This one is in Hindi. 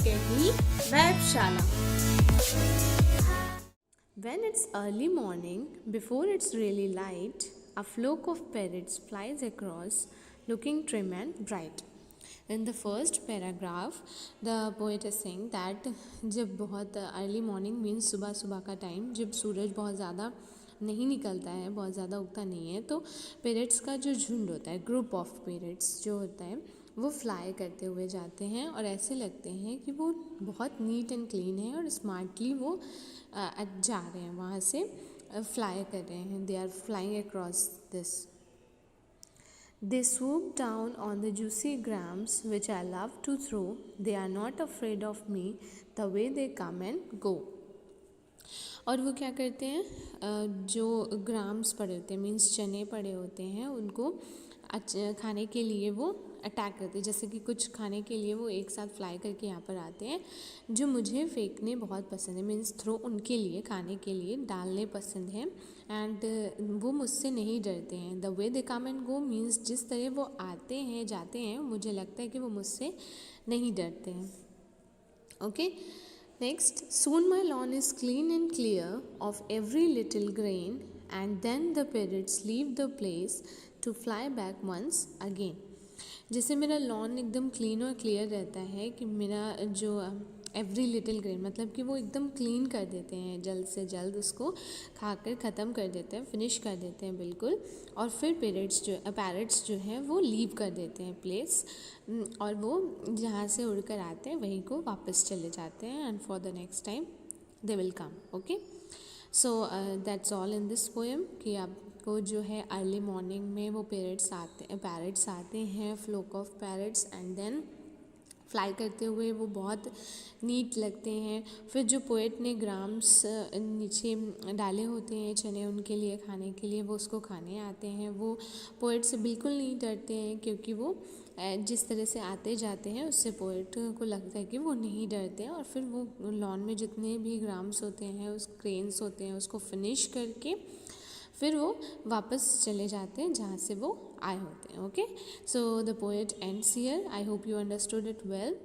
कही वेबशाला। When it's early morning, before it's really light, a flock of parrots flies across, looking trim and bright. In the first paragraph, the poet is saying that जब बहुत अर्ली मॉर्निंग मीन्स सुबह सुबह का टाइम, जब सूरज बहुत ज़्यादा नहीं निकलता है, बहुत ज़्यादा उगता नहीं है, तो पेरेट्स का जो झुंड होता है, ग्रुप ऑफ पेरेट्स जो होता है, वो फ्लाई करते हुए जाते हैं और ऐसे लगते हैं कि वो बहुत नीट एंड क्लीन है और स्मार्टली वो जा रहे हैं, वहाँ से फ्लाई कर रहे हैं. They are flying across this. They swoop down on the juicy grams which I love to throw. They are not afraid of me the way they come and go. और वो क्या करते हैं, जो ग्राम्स पड़े होते हैं मीन्स चने पड़े होते हैं, उनको खाने के लिए वो अटैक करते हैं. जैसे कि कुछ खाने के लिए वो एक साथ फ्लाई करके यहाँ पर आते हैं. जो मुझे फेंकने बहुत पसंद है, मीन्स थ्रो उनके लिए, खाने के लिए डालने पसंद है. एंड वो मुझसे नहीं डरते हैं. The way they come and go means जिस तरह वो आते हैं जाते हैं, मुझे लगता है कि वो मुझसे नहीं डरते हैं. Okay. Next, soon my lawn is clean and clear of every little grain, and then the parrots leave the place to fly back once again. जैसे मेरा लॉन एकदम क्लीन और क्लियर रहता है कि मेरा जो एवरी लिटिल ग्रेन मतलब कि वो एकदम क्लीन कर देते हैं, जल्द से जल्द उसको खाकर ख़त्म कर देते हैं, फिनिश कर देते हैं बिल्कुल. और फिर पैरट्स जो हैं वो लीव कर देते हैं प्लेस, और वो जहाँ से उड़कर आते हैं वहीं को वापस चले जाते हैं. And for the next time they will come. Okay. So that's all in this poem. कि आपको जो है अर्ली मॉर्निंग में वो पैरट्स आते हैं, flock of parrots, and then fly करते हुए वो बहुत नीट लगते हैं. फिर जो पोएट ने ग्राम्स नीचे डाले होते हैं चने उनके लिए खाने के लिए, वो उसको खाने आते हैं. वो पोएट से बिल्कुल नहीं डरते हैं, क्योंकि वो जिस तरह से आते जाते हैं उससे पोएट को लगता है कि वो नहीं डरते हैं. और फिर वो लॉन में जितने भी ग्राम्स होते हैं, उस क्रेन्स होते हैं, उसको फिनिश करके फिर वो वापस चले जाते हैं जहाँ से वो आए होते हैं. Okay. So the poet ends here. I hope you understood it well.